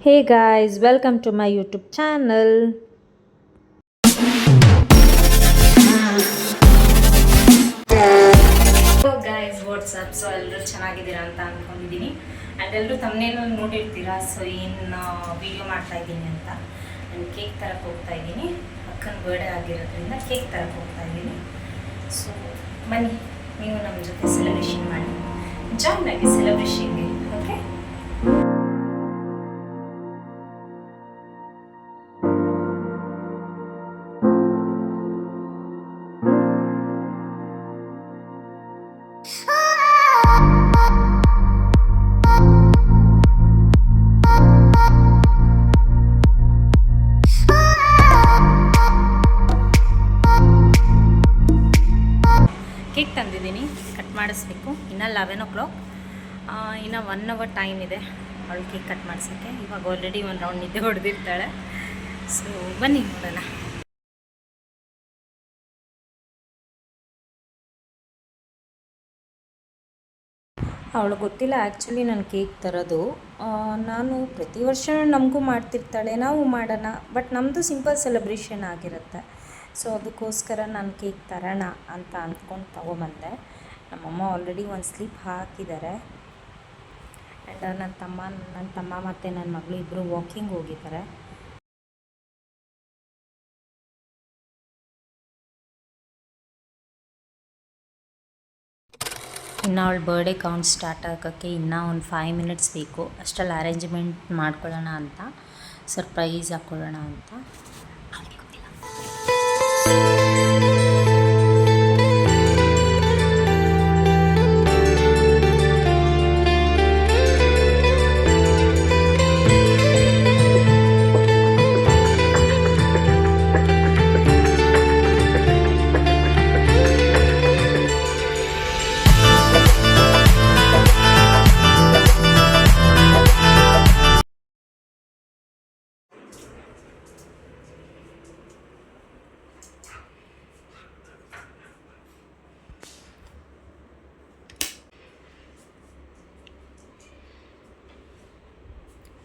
Hey guys, welcome to my YouTube channel. Hello guys WhatsApp. So ಎಲ್ಲರೂ ಚೆನ್ನಾಗಿದ್ದೀರಾ ಅಂತ ಅಂದ್ಕೊಂಡಿದ್ದೀನಿ. ಆ್ಯಂಡ್ ಎಲ್ಲರೂ ತಮ್ಮನೇನಲ್ಲಿ ನೋಡಿರ್ತೀರಾ. ಸೊ ಏನು ವೀಡಿಯೋ ಮಾಡ್ತಾ ಇದ್ದೀನಿ ಅಂತ, ನಾನು ಕೇಕ್ ತರಕ್ಕೆ ಹೋಗ್ತಾ ಇದ್ದೀನಿ. ಅಕ್ಕನ ಬರ್ಡೇ ಆಗಿರೋದ್ರಿಂದ ಕೇಕ್ ತರಕ್ಕೆ ಹೋಗ್ತಾ ಇದ್ದೀನಿ. ಸೊ ಬನ್ನಿ, ನೀವು ನಮ್ಮ ಜೊತೆ ಸೆಲೆಬ್ರೇಷನ್ ಮಾಡಿ, ಜಾಯ್ನ್ ಆಗಿ ಸೆಲೆಬ್ರೇಷನ್ಗೆ. ಓಕೆ, ಕೇಕ್ ತಂದಿದ್ದೀನಿ, ಕಟ್ ಮಾಡಿಸ್ಬೇಕು. ಇನ್ನು 11 o'clock, ಇನ್ನು 1 hour ಟೈಮ್ ಇದೆ ಅವಳು ಕೇಕ್ ಕಟ್ ಮಾಡಿಸೋಕ್ಕೆ. ಇವಾಗ ಆಲ್ರೆಡಿ ಒಂದು ರೌಂಡ್ ನಿದ್ದೆ ಹೊಡೆದಿರ್ತಾಳೆ. ಸೊ ಬನ್ನಿ ನೋಡೋಣ. ಅವಳು ಗೊತ್ತಿಲ್ಲ ಆ್ಯಕ್ಚುಲಿ ನಾನು ಕೇಕ್ ತರೋದು. ನಾನು ಪ್ರತಿ ವರ್ಷ ನಮಗೂ ಮಾಡ್ತಿರ್ತಾಳೆ, ನಾವು ಮಾಡೋಣ, ಬಟ್ ನಮ್ಮದು ಸಿಂಪಲ್ ಸೆಲೆಬ್ರೇಷನ್ ಆಗಿರುತ್ತೆ. ಸೊ ಅದಕ್ಕೋಸ್ಕರ ನಾನು ಕೇಕ್ ತರೋಣ ಅಂತ ಅಂದ್ಕೊಂಡು ತೊಗೊಂಬಂದೆ. ನಮ್ಮಮ್ಮ ಆಲ್ರೆಡಿ ಒಂದು ಸ್ಲಿಪ್ ಹಾಕಿದ್ದಾರೆ. ಆ್ಯಂಡ್ ನನ್ನ ತಮ್ಮ ಮತ್ತು ನನ್ನ ಮಗಳು ಇಬ್ಬರು ವಾಕಿಂಗ್ ಹೋಗಿದ್ದಾರೆ. ಇನ್ನು ಅವಳ ಬರ್ಡೇ ಕೌಂಟ್ ಸ್ಟಾರ್ಟ್ ಆಗೋಕ್ಕೆ ಇನ್ನೂ ಒಂದು 5 minutes ಬೇಕು. ಅಷ್ಟರಲ್ಲಿ ಅರೇಂಜ್ಮೆಂಟ್ ಮಾಡ್ಕೊಳ್ಳೋಣ ಅಂತ, ಸರ್ಪ್ರೈಸ್ ಹಾಕ್ಕೊಳ್ಳೋಣ ಅಂತ.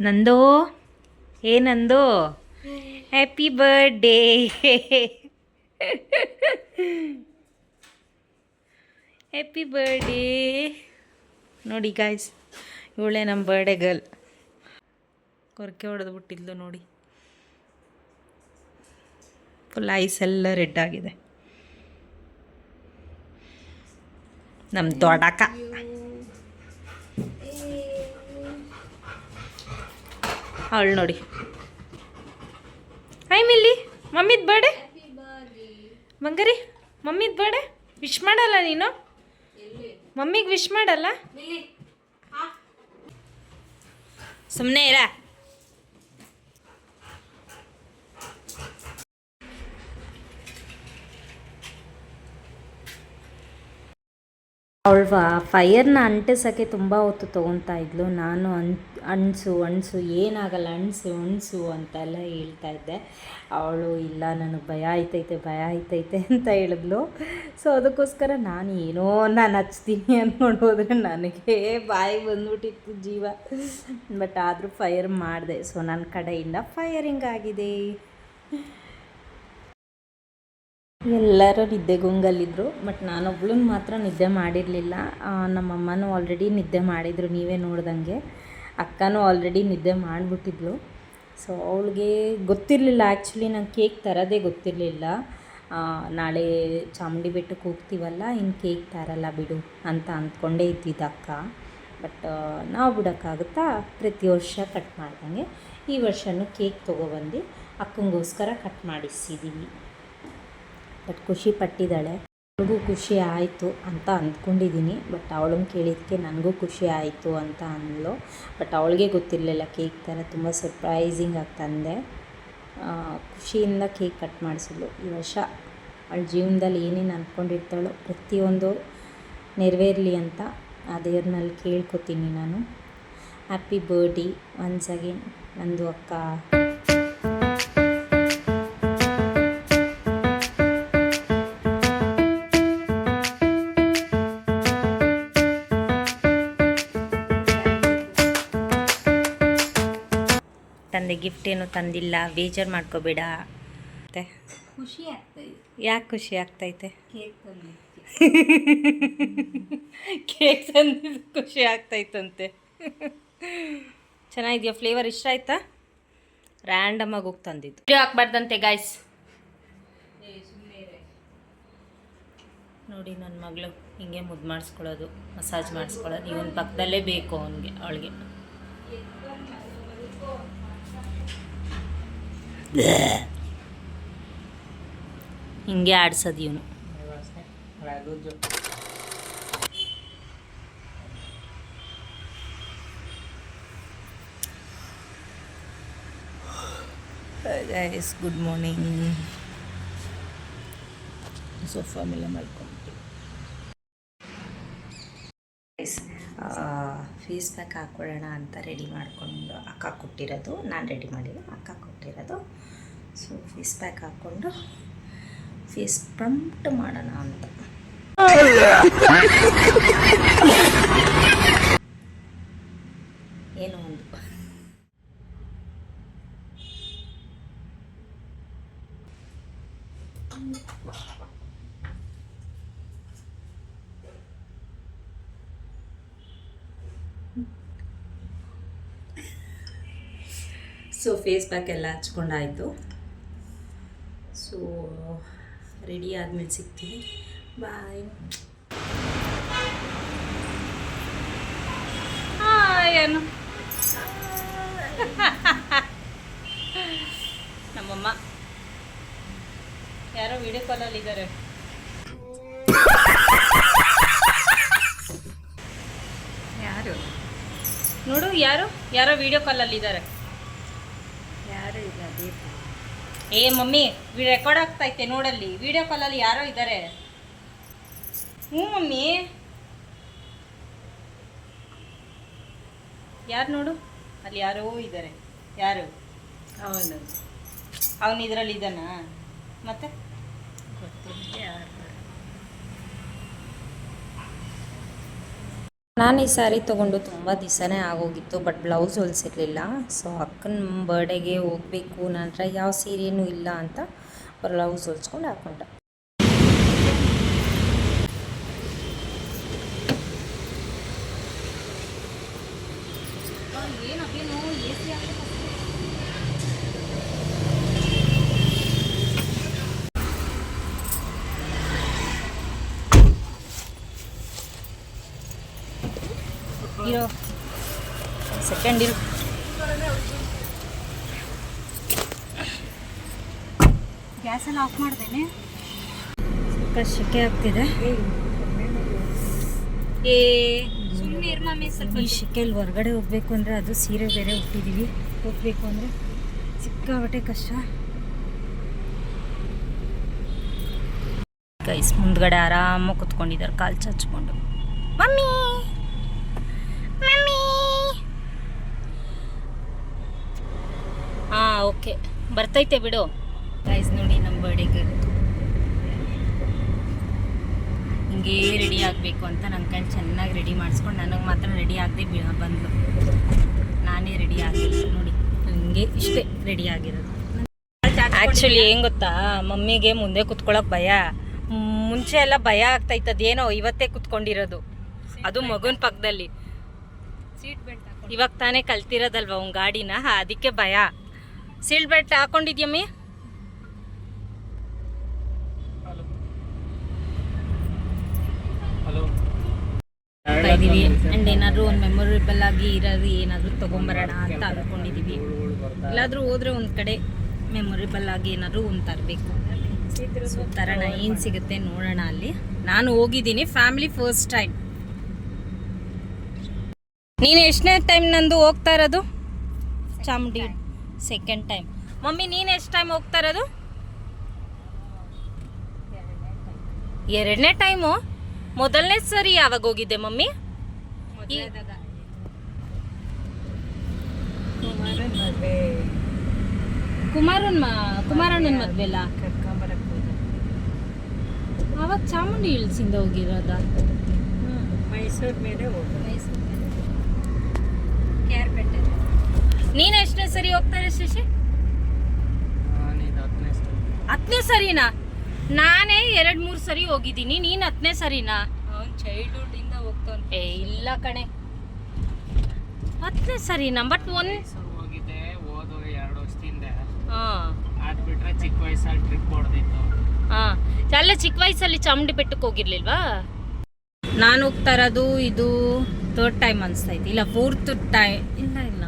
ನಂದು ಏನಂದು ಹ್ಯಾಪಿ ಬರ್ಡೇ. Happy birthday. ನೋಡಿ ಗಾಯ್ಸ್, ಇವಳೇ ನಮ್ಮ ಬರ್ಡೇ ಗರ್ಲ್. ಕೊರಕೆ ಹೊಡೆದು ಬಿಟ್ಟಿದ್ಲು ನೋಡಿ, ಫುಲ್ ಐಸ್ ಎಲ್ಲ ರೆಡ್ ಆಗಿದೆ. ನಮ್ಮ ದೊಡ್ಡಕ್ಕ ಅವಳು ನೋಡಿ. ಹಾಯ್ ಮಿಲ್ಲಿ, ಮಮ್ಮಿದ ಬರ್ಡೇ ಬಂಗಾರಿ, ಮಮ್ಮಿದ ಬರ್ಡೇ ವಿಶ್ ಮಾಡಲ್ಲ ನೀನು? ಮಮ್ಮಿಗೆ ವಿಶ್ ಮಾಡಲ್ಲ? ಸುಮ್ಮನೆ ಇರ. ಅವಳು ಫೈಯರ್ನ ಅಂಟಿಸೋಕ್ಕೆ ತುಂಬ ಹೊತ್ತು ತೊಗೊತಾ ಇದ್ಲು. ನಾನು ಅಣಿಸು ಏನಾಗಲ್ಲ, ಅಣಿಸು ಅಂತೆಲ್ಲ ಹೇಳ್ತಾ ಇದ್ದೆ. ಅವಳು ಇಲ್ಲ, ನನಗೆ ಭಯ ಆಯ್ತೈತೆ ಅಂತ ಹೇಳಿದ್ಲು. ಸೊ ಅದಕ್ಕೋಸ್ಕರ ನಾನು ಹಚ್ತೀನಿ ಅಂದ್ಕೊಂಡು ಹೋದರೆ ನನಗೆ ಬಾಯಿ ಬಂದ್ಬಿಟ್ಟಿತ್ತು ಜೀವ. ಬಟ್ ಆದರೂ ಫೈರ್ ಮಾಡಿದೆ. ಸೊ ನನ್ನ ಕಡೆಯಿಂದ ಫೈರಿಂಗ್ ಆಗಿದೆ. ಎಲ್ಲರೂ ನಿದ್ದೆಗುಂಗಲ್ಲಿದ್ದರು, ಬಟ್ ನಾನೊಬ್ಳನ್ನ ಮಾತ್ರ ನಿದ್ದೆ ಮಾಡಿರಲಿಲ್ಲ. ನಮ್ಮಮ್ಮನೂ ಆಲ್ರೆಡಿ ನಿದ್ದೆ ಮಾಡಿದರು, ನೀವೇ ನೋಡ್ದಂಗೆ. ಅಕ್ಕನೂ ಆಲ್ರೆಡಿ ನಿದ್ದೆ ಮಾಡಿಬಿಟ್ಟಿದ್ಲು. ಸೊ ಅವಳಿಗೆ ಗೊತ್ತಿರಲಿಲ್ಲ, ಆ್ಯಕ್ಚುಲಿ ನಂಗೆ ಕೇಕ್ ತರೋದೇ ಗೊತ್ತಿರಲಿಲ್ಲ. ನಾಳೆ ಚಾಮುಂಡಿ ಬೆಟ್ಟಕ್ಕೆ ಹೋಗ್ತೀವಲ್ಲ, ಇನ್ನು ಕೇಕ್ ತರಲ್ಲ ಬಿಡು ಅಂತ ಅಂದ್ಕೊಂಡೇ ಇದ್ದಿದ್ದು ಅಕ್ಕ. ಬಟ್ ನಾವು ಬಿಡೋಕ್ಕಾಗುತ್ತಾ, ಪ್ರತಿ ವರ್ಷ ಕಟ್ ಮಾಡ್ದಂಗೆ ಈ ವರ್ಷವೂ ಕೇಕ್ ತೊಗೊಬಂದು ಅಕ್ಕಂಗೋಸ್ಕರ ಕಟ್ ಮಾಡಿಸಿದ್ದೀವಿ. ಬಟ್ ಖುಷಿ ಪಟ್ಟಿದ್ದಾಳೆ, ಅವಳಿಗೂ ಖುಷಿ ಆಯಿತು ಅಂತ ಅಂದ್ಕೊಂಡಿದ್ದೀನಿ. ಬಟ್ ಅವಳನ್ನು ಕೇಳಿದ್ದಕ್ಕೆ ನನಗೂ ಖುಷಿ ಆಯಿತು ಅಂತ ಅಂದಳು. ಬಟ್ ಅವಳಿಗೆ ಗೊತ್ತಿರಲಿಲ್ಲ ಕೇಕ್ ಥರ ತುಂಬ ಸರ್ಪ್ರೈಸಿಂಗ್ ಆಗಿ ತಂದೆ. ಖುಷಿಯಿಂದ ಕೇಕ್ ಕಟ್ ಮಾಡಿಸಿದ್ಲು. ಈ ವರ್ಷ ಅವಳ ಜೀವನದಲ್ಲಿ ಏನೇನು ಅಂದ್ಕೊಂಡಿರ್ತಾಳೋ ಪ್ರತಿಯೊಂದು ನೆರವೇರಲಿ ಅಂತ ಆ ದೇವ್ರನಲ್ಲಿ ಕೇಳ್ಕೊತೀನಿ ನಾನು. ಹ್ಯಾಪಿ ಬರ್ಡೇ ಒನ್ಸ್ ಅಗೇನ್ ನಂದು ಅಕ್ಕ. ತಂದೆ ಗಿಫ್ಟ್ ಏನು ತಂದಿಲ್ಲ, ಬೇಜಾರು ಮಾಡ್ಕೋಬೇಡ. ಮತ್ತೆ ಖುಷಿ ಆಗ್ತದೆ. ಯಾಕೆ ಖುಷಿ ಆಗ್ತೈತೆ? ಕೇಕ್ ತಂದಿದ್ದು. ಕೇಕ್ ತಂದಿದ್ದು ಖುಷಿ ಆಗ್ತೈತಂತೆ. ಚೆನ್ನಾಗಿದೆಯಾ? ಫ್ಲೇವರ್ ಇಷ್ಟ ಆಯ್ತಾ? ರ್ಯಾಂಡಮ್ ಆಗಿ ಹೋಗಿ ತಂದಿದ್ದು. ವಿಡಿಯೋ ಹಾಕ್ಬಾರ್ದಂತೆ ಗಾಯ್ಸ್. ನೋಡಿ ನನ್ನ ಮಗಳು ಹಿಂಗೆ ಮುದ್ದು ಮಾಡಿಸ್ಕೊಳ್ಳೋದು, ಮಸಾಜ್ ಮಾಡಿಸ್ಕೊಳ್ಳೋದು. ಇವನ ಪಕ್ಕದಲ್ಲೇ ಬೇಕು ಅವಳಿಗೆ. ಹಿಂಗೆ ಆಡ್ಸೋದು ಇವನು. Guys good morning. ಸೋಫಾ ಮೇಲೆ ಮಲ್ಕೊಂಡು ಫೇಸ್ ಪ್ಯಾಕ್ ಹಾಕ್ಕೊಳ್ಳೋಣ ಅಂತ ರೆಡಿ ಮಾಡಿಕೊಂಡು ಅಕ್ಕ ಕೊಟ್ಟಿರೋದು, ನಾನು ರೆಡಿ ಮಾಡಿಲ್ಲ, ಅಕ್ಕ ಕೊಟ್ಟಿರೋದು. ಸೊ ಫೇಸ್ ಪ್ಯಾಕ್ ಹಾಕ್ಕೊಂಡು ಫೇಸ್ ಪ್ರಂಪ್ಟ್ ಮಾಡೋಣ ಅಂತ. ಏನೋ ಒಂದು ಸೊ ಫೇಸ್ ಪ್ಯಾಕ್ ಎಲ್ಲ ಹಚ್ಕೊಂಡಾಯಿತು. ಸೊ ರೆಡಿ ಆದಮೇಲೆ ಸಿಗ್ತೀನಿ. ಬಾಯ್. ಏನು ನಮ್ಮಮ್ಮ ಯಾರೋ ವಿಡಿಯೋ ಕಾಲಲ್ಲಿ ಇದ್ದಾರೆ. ಯಾರು ನೋಡು, ಯಾರೋ ವಿಡಿಯೋ ಕಾಲಲ್ಲಿ ಇದ್ದಾರೆ. ಯಾರು ಇಲ್ಲ, ದೀಪ. ಏ ಮಮ್ಮಿ, ರೆಕಾರ್ಡ್ ಆಗ್ತೈತೆ ನೋಡಲ್ಲಿ. ವಿಡಿಯೋ ಕಾಲಲ್ಲಿ ಯಾರೋ ಇದ್ದಾರೆ. ಹ್ಞೂ ಮಮ್ಮಿ, ಯಾರು ನೋಡು, ಅಲ್ಲಿ ಯಾರೋ ಇದ್ದಾರೆ. ಯಾರು? ಅವನು ಇದರಲ್ಲಿ ಇದ್ದಾನಾ? ಮತ್ತೆ ಗೊತ್ತಿಲ್ಲ ಯಾರು. ನಾನು ಈ ಸ್ಯಾರಿ ತೊಗೊಂಡು ತುಂಬ ದಿವಸನೇ ಆಗೋಗಿತ್ತು, ಬಟ್ ಬ್ಲೌಸ್ ಹೊಲಿಸಿರ್ಲಿಲ್ಲ. ಸೊ ಅಕ್ಕನ ಬರ್ಡೇಗೆ ಹೋಗಬೇಕು, ನನ್ನ ಹತ್ರ ಯಾವ ಸೀರೆಯೂ ಇಲ್ಲ ಅಂತ ಬ್ಲೌಸ್ ಹೊಲಿಸ್ಕೊಂಡು ಹಾಕೊಂಡೆ. ಇರೋ ಸೆಕೆಂಡ್ ಇರು. ಗ್ಯಾಸೆಲ್ಲ ಆಫ್ ಮಾಡ್ದೇನೆ. ಶೆಕೆ ಆಗ್ತಿದೆ. ಈ ಶೆಕೆಯಲ್ಲಿ ಹೊರಗಡೆ ಹೋಗ್ಬೇಕು ಅಂದರೆ, ಅದು ಸೀರೆ ಬೇರೆ ಉಟ್ಟಿದ್ದೀವಿ, ಹೋಗ್ಬೇಕು ಅಂದರೆ ಸಿಕ್ಕಾಬಟ್ಟೆ ಕಷ್ಟ. ಗೈಸ್ ಮುಂದ್ಗಡೆ ಆರಾಮಾಗಿ ಕುತ್ಕೊಂಡಿದ್ದಾರೆ ಕಾಲು ಚಾಚ್ಕೊಂಡು. Mummy mummy. ಹಾಂ ಓಕೆ, ಬರ್ತೈತೆ ಬಿಡು. ಗೈಸ್ ನೋಡಿ, ನಮ್ಮ ಬರ್ಡೇಗೆ ಹಿಂಗೇ ರೆಡಿ ಆಗಬೇಕು ಅಂತ ನನ್ನ ಕಣ್ಣು ಚೆನ್ನಾಗಿ ರೆಡಿ ಮಾಡಿಸ್ಕೊಂಡು, ನನಗೆ ಮಾತ್ರ ರೆಡಿ ಆಗದೆ ಬಂದು ನಾನೇ ರೆಡಿ ಆಗಿಲ್ಲ. ನೋಡಿ ನನಗೆ ಇಷ್ಟೇ ರೆಡಿ ಆಗಿರೋದು. ಆ್ಯಕ್ಚುಲಿ ಏನು ಗೊತ್ತಾ, ಮಮ್ಮಿಗೆ ಮುಂದೆ ಕುತ್ಕೊಳ್ಳೋಕೆ ಭಯ. ಮುಂಚೆ ಎಲ್ಲ ಭಯ ಆಗ್ತಾಯಿತ್ತದೇನೋ, ಇವತ್ತೇ ಕುತ್ಕೊಂಡಿರೋದು, ಅದು ಮಗುನ ಪಕ್ಕದಲ್ಲಿ. ಸೀಟ್ ಬೆಲ್ಟ್ ಇವಾಗ ತಾನೇ ಕಲ್ತಿರೋದಲ್ವ ಅವ್ನ ಗಾಡಿನ, ಅದಕ್ಕೆ ಭಯ. ಸೀಟ್ ಬೆಲ್ಟ್ ಹಾಕೊಂಡಿದ್ಯಮ್ಮಿ? ಇದೀವಿ ಆ್ಯಂಡ್ ಏನಾದರೂ ಒಂದು ಮೆಮೊರೇಬಲ್ ಆಗಿ ಇರೋದು ಏನಾದರೂ ತೊಗೊಂಬರೋಣ ಅಂತ ಅಂದ್ಕೊಂಡಿದ್ದೀವಿ. ಎಲ್ಲಾದರೂ ಹೋದರೆ ಒಂದು ಕಡೆ ಮೆಮೊರೇಬಲ್ ಆಗಿ ಏನಾದರೂ ಒಂದು ತರಬೇಕು. ಸೊ ತರೋಣ, ಏನು ಸಿಗುತ್ತೆ ನೋಡೋಣ. ಅಲ್ಲಿ ನಾನು ಹೋಗಿದ್ದೀನಿ, ಫ್ಯಾಮಿಲಿ ಫಸ್ಟ್ ಟೈಮ್. ನೀನು ಎಷ್ಟನೇ ಟೈಮ್ ನಂದು ಹೋಗ್ತಾ ಇರೋದು? Chamundi second time. ಮಮ್ಮಿ ನೀನು ಎಷ್ಟು ಟೈಮ್ ಹೋಗ್ತಾ ಇರೋದು? ಎರಡನೇ ಟೈಮು. ಮೊದಲನೇ ಸರಿ ಯಾವಾಗ ಹೋಗಿದ್ದೆ ಮಮ್ಮಿ? ಕುಮಾರಣ್ಣನ ಮದ್ವೆಲ್ಲ ಅವಾಗ ಚಾಮುಂಡಿ ಹಿಲ್ಸಿಂದ ಹೋಗಿರೋದ? ಮೈಸೂರು ಮೇಲೆ ಹೋಗೋದು. ನೀನು ಎಷ್ಟನೇ ಸರಿ ಹೋಗ್ತಾರೆ ಶಶಿ? ನಾನಿದು 10ನೇ ಸಲ. 10ನೇ ಸರಿನಾ? ನಾನೇ 2-3 ಸರಿ ಹೋಗಿದ್ದೀನಿ, ನೀನು 10ನೇ ಸರಿನಾ? ಅವ್ನು ಚೈಲ್ಡ್ಹುಡ್ ಇಂದ ಹೋಗ್ತಾನೆ. ಏ ಇಲ್ಲ ಕಣೆ, 10ನೇ ಸರಿನಾ? ಬಟ್ ಮೈಸೂರು ಹೋಗಿದ್ದೆ ಹೋದ 2 ವರ್ಷದಿಂದ. ಹಾಂ ಅದು ಬಿಟ್ರೆ ಚಿಕ್ಕ ವಯಸ್ಸಲ್ಲಿ ಟ್ರಿಪ್ ಹೊಡೆದಿತ್ತು. ಹಾಂ, ಅಲ್ಲ ಚಿಕ್ಕ ವಯಸ್ಸಲ್ಲಿ ಚಾಮುಂಡಿ ಬೆಟ್ಟಕ್ಕೆ ಹೋಗಿರ್ಲಿಲ್ವಾ? ನಾನು ಹೋಗ್ತಾ ಇರೋದು ಇದು 3rd ಟೈಮ್ ಅನಿಸ್ತೈತಿ, ಇಲ್ಲ 4th ಟೈಮ್, ಇಲ್ಲ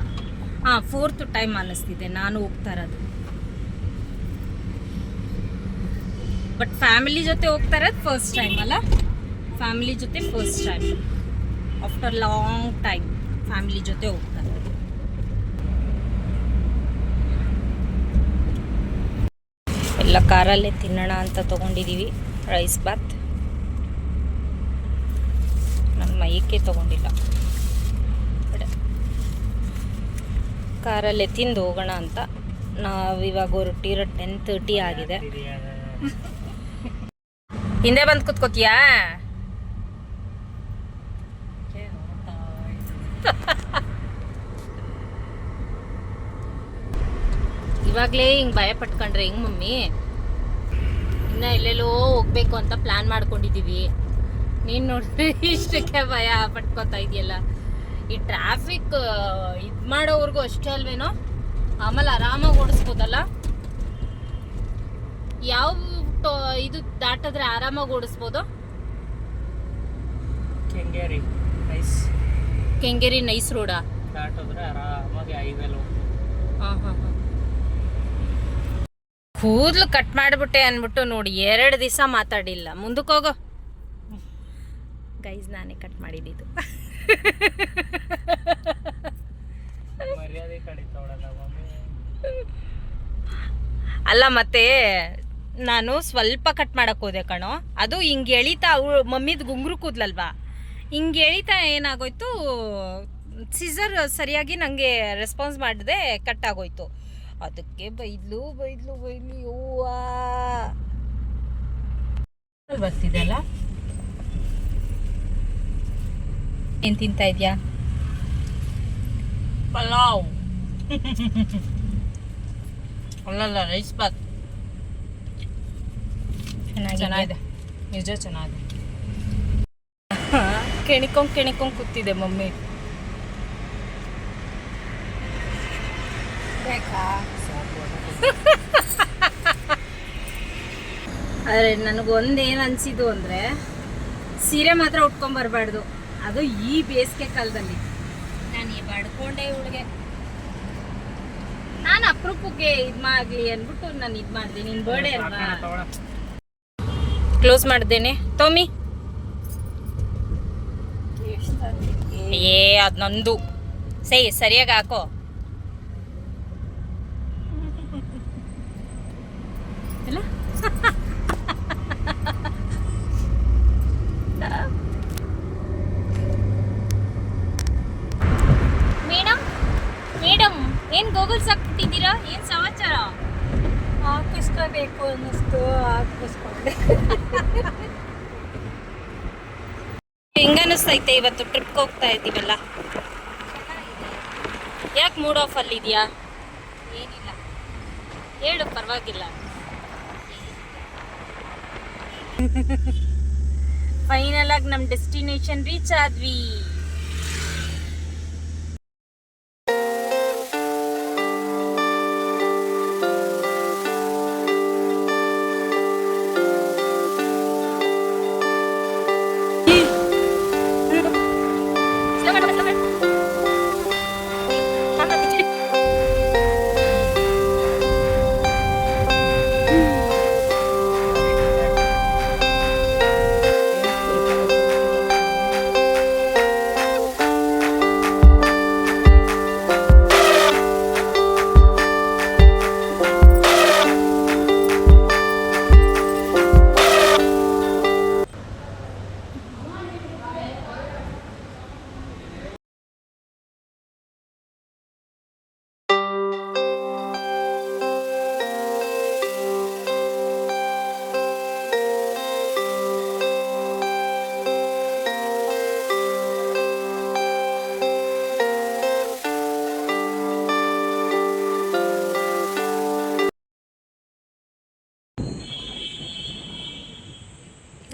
ಹಾಂ 4th ಟೈಮ್ ಅನ್ನಿಸ್ತಿದೆ ನಾನು ಹೋಗ್ತಾ ಇರೋದು. ಬಟ್ ಫ್ಯಾಮಿಲಿ ಜೊತೆ ಹೋಗ್ತಾ ಇರೋದು ಫಸ್ಟ್ ಟೈಮ್ ಅಲ್ಲ, ಫ್ಯಾಮಿಲಿ ಜೊತೆ first time after long time family ಜೊತೆ ಹೋಗ್ತಾ ಇರೋದು. ಎಲ್ಲ ಕಾರಲ್ಲೇ ತಿನ್ನೋಣ ಅಂತ ತೊಗೊಂಡಿದ್ದೀವಿ. ರೈಸ್ ಬಾತ್ ನನ್ನ ಮೈಕೆ ತೊಗೊಂಡಿಲ್ಲ, ಕಾರಲ್ಲೇ ತಿಂದು ಹೋಗೋಣ ಅಂತ ನಾವಿವಾಗ ಹೊರಟಿರೋ 10:30 ಆಗಿದೆ. ಹಿಂದೆ ಬಂದು ಕೂತ್ಕೋತೀಯಾ? ಇವಾಗಲೇ ಹಿಂಗೆ ಭಯ ಪಟ್ಕೊಂಡ್ರೆ ಹೆಂಗೆ ಮಮ್ಮಿ? ಇನ್ನು ಎಲ್ಲೆಲ್ಲೋ ಹೋಗ್ಬೇಕು ಅಂತ ಪ್ಲ್ಯಾನ್ ಮಾಡ್ಕೊಂಡಿದ್ದೀವಿ, ನೀನು ನೋಡಿದ್ರೆ ಇಷ್ಟಕ್ಕೆ ಭಯ ಪಟ್ಕೋತಾ ಇದೆಯಲ್ಲ. ಈ ಟ್ರಾಫಿಕ್ ಇದು ಮಾಡೋವ್ರಿಗೂ ಅಷ್ಟೇ ಅಲ್ವೇನೋ, ಆಮೇಲೆ ಆರಾಮಾಗಿ ಓಡಿಸ್ಬೋದಲ್ಲ. ಯಾವ ಇದು ದಾಟಿದ್ರೆ ಆರಾಮಾಗಿ ಓಡಿಸ್ಬೋದು? ಕೆಂಗೇರಿ ನೈಸ್ ರೋಡಾ ದಾಟಿದ್ರೆ ಆರಾಮಾಗಿ ಹೈವೇಲಿ ಹೋಗ್ಬೋದು. ಹಾಂ ಹಾಂ ಹಾಂ. ಕೂದಲು ಕಟ್ ಮಾಡಿಬಿಟ್ಟೆ ಅಂದ್ಬಿಟ್ಟು ನೋಡಿ 2 ದಿವಸ ಮಾತಾಡಿಲ್ಲ. ಮುಂದಕ್ಕೆ ಹೋಗೋ ಗೈಸ್, ನಾನೇ ಕಟ್ ಮಾಡಿದ್ದು. ಮರ್ಯಾದೆ ಕಡಿತವಳಲ್ಲ ಮಮ್ಮಿ. ಅಲ್ಲ ಮತ್ತೆ ನಾನು ಸ್ವಲ್ಪ ಕಟ್ ಮಾಡಕ್ಕೆ ಹೋದೆ ಕಣೋ, ಅದು ಹಿಂಗೆ ಎಳಿತಾ ಮಮ್ಮಿದು ಗುಂಗುರು ಕೂದ್ಲಲ್ವಾ, ಹಿಂಗೆ ಎಳಿತಾ ಏನಾಗೋಯ್ತು, ಸಿಸರ್ ಸರಿಯಾಗಿ ನನಗೆ ರೆಸ್ಪಾನ್ಸ್ ಮಾಡಿದೆ, ಕಟ್ ಆಗೋಯ್ತು. ಅದಕ್ಕೆ ಬೈದ್ಲು ಹೂವ ಬರ್ತಿದೆ ಅಲ್ಲ. ಏನು ತಿಂತಾ ಇದೆಯಾ? ಪಲಾವ್ ಅಲ್ಲಲ್ಲ, ರೈಸ್ ಬಾತ್. ಚೆನ್ನಾಗಿದೆ, ನಿಜ ಚೆನ್ನಾಗಿದೆ. ಕೆಣಿಕೊಂಡು ಕೂತಿದೆ ಮಮ್ಮಿ. ಆದರೆ ನನಗೊಂದೇನು ಅನಿಸಿದ್ದು ಅಂದರೆ, ಸೀರೆ ಮಾತ್ರ ಉಟ್ಕೊಂಬರ್ಬಾರ್ದು, ಅದು ಈ ಬೇಸಿಗೆ ಕಾಲದಲ್ಲಿ. ನಾನು ಬಡ್ಕೊಂಡೆ ಹುಡುಗೆ, ನಾನು ಅಪರೂಪಕ್ಕೆ ಇದು ಮಾಡಲಿ ಅಂದ್ಬಿಟ್ಟು ನಾನು ಇದು ಮಾಡಿದೆ. ನಿನ್ನ ಬರ್ಡೇ ಅಲ್ವಾ, ಕ್ಲೋಸ್ ಮಾಡ್ದೇನೆ ಟೋಮಿ. ಏ ಅದು ನಂದು, ಸರಿಯಾಗಿ ಹಾಕೋ. ಇಲ್ಲ ಮೇಡಮ್ ಏನು ಗೋಗಲ್ಸ್ ಹಾಕ್ಬಿಟ್ಟಿದ್ದೀರಾ? ಏನು ಸಮಾಚಾರ? ಹಾಕಿಸ್ಕೋಬೇಕು ಅನ್ನಿಸ್ತು, ಹಾಕಿಸ್ಕೊಂಡೆ. ಹೆಂಗ ಅನಿಸ್ತೈತೆ ಇವತ್ತು ಟ್ರಿಪ್ಗೆ ಹೋಗ್ತಾ ಇದ್ದೀವಲ್ಲ? ಯಾಕೆ ಮೂಡ್ ಆಫ್ ಅಲ್ಲಿದೆಯಾ? ಏನಿಲ್ಲ, ಹೇಳು, ಪರವಾಗಿಲ್ಲ. ಫೈನಲ್ ಆಗಿ ನಮ್ಮ ಡೆಸ್ಟಿನೇಷನ್ ರೀಚ್ ಆದ್ವಿ.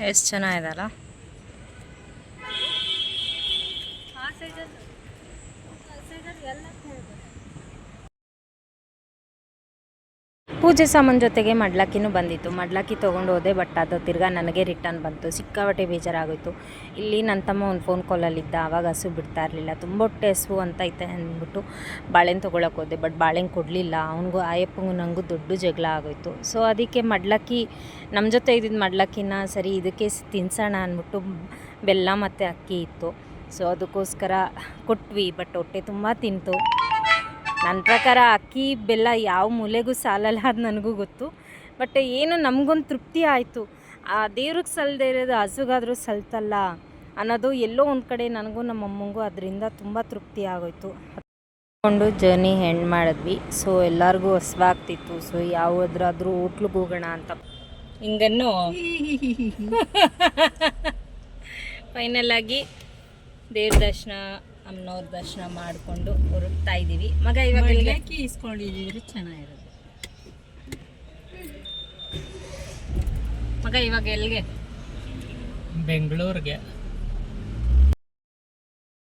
ಎಷ್ಟು ಚೆನ್ನಾಗಿದಲ್ಲ. ಪೂಜೆ ಸಾಮಾನು ಜೊತೆಗೆ ಮಡ್ಲಕ್ಕಿನೂ ಬಂದಿತ್ತು. ಮಡ್ಲಕ್ಕಿ ತೊಗೊಂಡು ಹೋದೆ, ಬಟ್ ಅದು ತಿರ್ಗಾ ನನಗೆ ರಿಟರ್ನ್ ಬಂತು. ಸಿಕ್ಕಾಪಟ್ಟೆ ಬೇಜಾರಾಗೋಯಿತು. ಇಲ್ಲಿ ನನ್ನ ತಮ್ಮ ಒಂದು ಫೋನ್ ಕಾಲಲ್ಲಿದ್ದ, ಆವಾಗ ಹಸು ಬಿಡ್ತಾ ಇರಲಿಲ್ಲ. ತುಂಬ ಹೊಟ್ಟೆ ಹಸು ಅಂತ ಐತೆ ಅಂದ್ಬಿಟ್ಟು ಬಾಳೆಹಣ್ಣು ತೊಗೊಳಕ್ಕೆ ಹೋದೆ, ಬಟ್ ಬಾಳೆಹಣ್ಣು ಕೊಡಲಿಲ್ಲ. ಅವನಿಗೂ ಆಯಪ್ಪಂಗೂ ನನಗೂ ದೊಡ್ಡ ಜಗಳ ಆಗೋಯಿತು. ಸೊ ಅದಕ್ಕೆ ಮಡ್ಲಕ್ಕಿ ನಮ್ಮ ಜೊತೆ ಇದ್ದಿದ್ದು ಮಡ್ಲಕ್ಕಿನ ಸರಿ ಇದಕ್ಕೆ ತಿನ್ಸೋಣ ಅಂದ್ಬಿಟ್ಟು ಬೆಲ್ಲ ಮತ್ತು ಅಕ್ಕಿ ಇತ್ತು. ಸೊ ಅದಕ್ಕೋಸ್ಕರ ಕೊಟ್ವಿ, ಬಟ್ ಹೊಟ್ಟೆ ತುಂಬ ತಿಂತು. ನನ್ನ ಪ್ರಕಾರ ಅಕ್ಕಿ ಬೆಲ್ಲ ಯಾವ ಮೂಲೆಗೂ ಸಾಲಲ್ಲ, ಅದು ನನಗೂ ಗೊತ್ತು. ಬಟ್ ಏನು ನಮಗೊಂದು ತೃಪ್ತಿ ಆಯಿತು. ಆ ದೇವ್ರಿಗೆ ಸಲ್ಲದೆ ಇರೋದು ಹಸುಗಾದರೂ ಸಲ್ತಲ್ಲ ಅನ್ನೋದು ಎಲ್ಲೋ ಒಂದು ಕಡೆ ನನಗೂ ನಮ್ಮ ಅಮ್ಮಂಗೂ ಅದರಿಂದ ತುಂಬ ತೃಪ್ತಿ ಆಗೋಯ್ತು. ಕೊಂಡು ಜರ್ನಿ ಎಂಡ್ ಮಾಡಿದ್ವಿ. ಸೊ ಎಲ್ಲರಿಗೂ ಹಸ್ವಾಗ್ತಿತ್ತು. ಸೊ ಯಾವುದ್ರಾದ್ರೂ ಹೋಟ್ಲಿಗೆ ಹೋಗೋಣ ಅಂತ ಹಿಂಗನ್ನು ಫೈನಲ್ ಆಗಿ ದೇವ್ರ ದರ್ಶನ, ಅಮ್ಮನವ್ರ ದರ್ಶನ ಮಾಡಿಕೊಂಡು ಹೊರಡ್ತಾ ಇದ್ದೀವಿ. ಮಗ ಇವಾಗ ಅಕ್ಕಿ ಇಸ್ಕೊಂಡಿದ್ದೀವಿ, ಚೆನ್ನಾಗಿರೋದು. ಮಗ ಇವಾಗ ಎಲ್ಲಿಗೆ? ಬೆಂಗಳೂರಿಗೆ.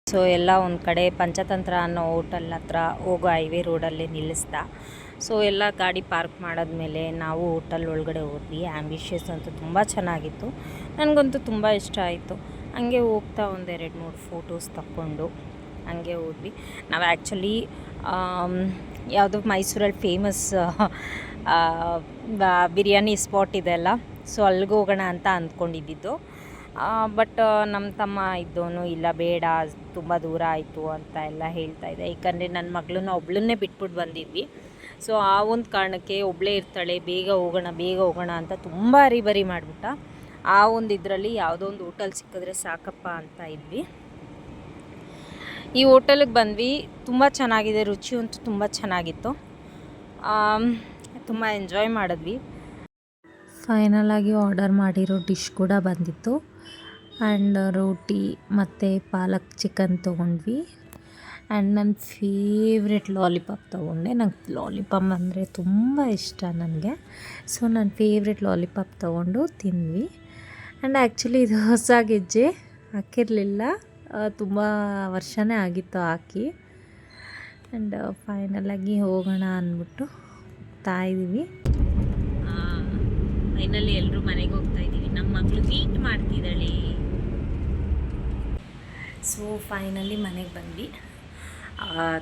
ಸೊ ಎಲ್ಲ ಒಂದು ಕಡೆ ಪಂಚತಂತ್ರ ಅನ್ನೋ ಹೋಟೆಲ್ ಹತ್ರ ಹೋಗೋ ಹೈವೇ ರೋಡಲ್ಲಿ ನಿಲ್ಲಿಸ್ದ. ಸೊ ಎಲ್ಲ ಗಾಡಿ ಪಾರ್ಕ್ ಮಾಡಿದ್ಮೇಲೆ ನಾವು ಹೋಟೆಲ್ ಒಳಗಡೆ ಹೋದ್ವಿ. ಆ್ಯಂಬಿಷಿಯಸ್ ಅಂತೂ ತುಂಬ ಚೆನ್ನಾಗಿತ್ತು, ನನಗಂತೂ ತುಂಬ ಇಷ್ಟ ಆಯಿತು. ಹಂಗೆ ಹೋಗ್ತಾ ಒಂದು 2-3 ಫೋಟೋಸ್ ತಕ್ಕೊಂಡು ಹಂಗೆ ಹೋದ್ವಿ. ನಾವು ಆ್ಯಕ್ಚುಲಿ ಯಾವುದು ಮೈಸೂರಲ್ಲಿ ಫೇಮಸ್ ಬಿರಿಯಾನಿ ಸ್ಪಾಟ್ ಇದೆಯಲ್ಲ, ಸೊ ಅಲ್ಲಿಗೆ ಹೋಗೋಣ ಅಂತ ಅಂದ್ಕೊಂಡಿದ್ದಿದ್ದು. ಬಟ್ ನಮ್ಮ ತಮ್ಮ ಇದ್ದವನು ಇಲ್ಲ ಬೇಡ, ತುಂಬ ದೂರ ಆಯಿತು ಅಂತ ಎಲ್ಲ ಹೇಳ್ತಾಯಿದ್ದೆ. ಏಕೆಂದರೆ ನನ್ನ ಮಗಳನ್ನ ಒಬ್ಳನ್ನೇ ಬಿಟ್ಬಿಟ್ಟು ಬಂದಿದ್ವಿ. ಸೊ ಆ ಒಂದು ಕಾರಣಕ್ಕೆ ಒಬ್ಬಳೇ ಇರ್ತಾಳೆ, ಬೇಗ ಹೋಗೋಣ ಅಂತ ತುಂಬ ಹರಿಬರಿ ಮಾಡಿಬಿಟ್ಟ. ಆ ಒಂದು ಇದರಲ್ಲಿ ಯಾವುದೋ ಒಂದು ಹೋಟೆಲ್ ಸಿಕ್ಕಿದ್ರೆ ಸಾಕಪ್ಪ ಅಂತ ಇದ್ವಿ. ಈ ಹೋಟೆಲಿಗೆ ಬಂದ್ವಿ. ತುಂಬ ಚೆನ್ನಾಗಿದೆ, ರುಚಿ ಅಂತೂ ತುಂಬ ಚೆನ್ನಾಗಿತ್ತು. ತುಂಬ ಎಂಜಾಯ್ ಮಾಡಿದ್ವಿ. ಫೈನಲ್ ಆಗಿ ಆರ್ಡರ್ ಮಾಡಿರೋ ಡಿಶ್ ಕೂಡ ಬಂದಿತ್ತು. ಆ್ಯಂಡ್ ರೋಟಿ ಮತ್ತು ಪಾಲಕ್ ಚಿಕನ್ ತೊಗೊಂಡ್ವಿ. ಆ್ಯಂಡ್ ನನ್ನ ಫೇವ್ರೆಟ್ ಲಾಲಿಪಾಪ್ ತೊಗೊಂಡೆ. ನಂಗೆ ಲಾಲಿಪಾಪ್ ಅಂದರೆ ತುಂಬ ಇಷ್ಟ ನನಗೆ. ಸೊ ನನ್ನ ಫೇವ್ರೆಟ್ ಲಾಲಿಪಾಪ್ ತೊಗೊಂಡು ತಿಂದ್ವಿ. ಆ್ಯಂಡ್ ಆ್ಯಕ್ಚುಲಿ ಇದು ಹೊಸ ಗೆಜ್ಜೆ ಹಾಕಿರಲಿಲ್ಲ, ತುಂಬ ವರ್ಷನೇ ಆಗಿತ್ತು ಹಾಕಿ. ಆ್ಯಂಡ್ ಫೈನಲಾಗಿ ಹೋಗೋಣ ಅಂದ್ಬಿಟ್ಟು ಹೋಗ್ತಾಯಿದ್ದೀವಿ. ಫೈನಲಿ ಎಲ್ಲರೂ ಮನೆಗೆ ಹೋಗ್ತಾಯಿದ್ದೀವಿ. ನಮ್ಮ ಮಗಳು ವೀಟ್ ಮಾಡ್ತಿದ್ದಾಳೆ. ಸೊ ಫೈನಲಿ ಮನೆಗೆ ಬಂದ್ವಿ.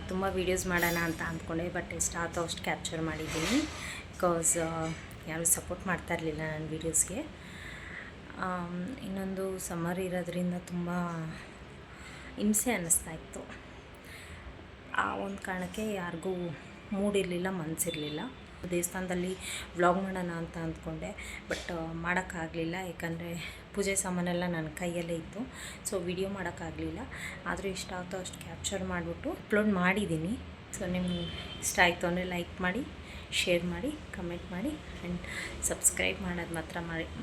ತುಂಬ ವೀಡಿಯೋಸ್ ಮಾಡೋಣ ಅಂತ ಅಂದ್ಕೊಂಡೆ, ಬಟ್ ಎಷ್ಟಾಯ್ತೋ ಅಷ್ಟು ಕ್ಯಾಪ್ಚರ್ ಮಾಡಿದ್ದೀನಿ. ಬಿಕಾಸ್ ಯಾರೂ ಸಪೋರ್ಟ್ ಮಾಡ್ತಾ ಇರಲಿಲ್ಲ ನನ್ನ ವೀಡಿಯೋಸ್ಗೆ. ಇನ್ನೊಂದು ಸಮ್ಮರ್ ಇರೋದ್ರಿಂದ ತುಂಬ ಹಿಂಸೆ ಅನ್ನಿಸ್ತಾ ಇತ್ತು. ಆ ಒಂದು ಕಾರಣಕ್ಕೆ ಯಾರಿಗೂ ಮೂಡಿರಲಿಲ್ಲ, ಮನಸ್ಸಿರಲಿಲ್ಲ. ದೇವಸ್ಥಾನದಲ್ಲಿ ವ್ಲಾಗ್ ಮಾಡೋಣ ಅಂತ ಅಂದ್ಕೊಂಡೆ, ಬಟ್ ಮಾಡೋಕ್ಕಾಗಲಿಲ್ಲ. ಯಾಕಂದರೆ ಪೂಜೆ ಸಾಮಾನೆಲ್ಲ ನನ್ನ ಕೈಯಲ್ಲೇ ಇತ್ತು. ಸೊ ವಿಡಿಯೋ ಮಾಡೋಕ್ಕಾಗಲಿಲ್ಲ. ಆದರೂ ಇಷ್ಟ ಆಗ್ತೋ ಅಷ್ಟು ಕ್ಯಾಪ್ಚರ್ ಮಾಡಿಬಿಟ್ಟು ಅಪ್ಲೋಡ್ ಮಾಡಿದ್ದೀನಿ. ಸೊ ನಿಮ್ಗೆ ಇಷ್ಟ ಆಯಿತು ಅಂದರೆ ಲೈಕ್ ಮಾಡಿ, ಶೇರ್ ಮಾಡಿ, ಕಮೆಂಟ್ ಮಾಡಿ ಆ್ಯಂಡ್ ಸಬ್ಸ್ಕ್ರೈಬ್ ಮಾಡೋದು ಮಾತ್ರ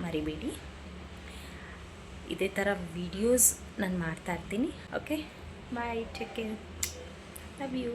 ಮರಿಬೇಡಿ. ಇದೇ ಥರ ವೀಡಿಯೋಸ್ ನಾನು ಮಾಡ್ತಾಯಿರ್ತೀನಿ. Okay, bye, take care, love you.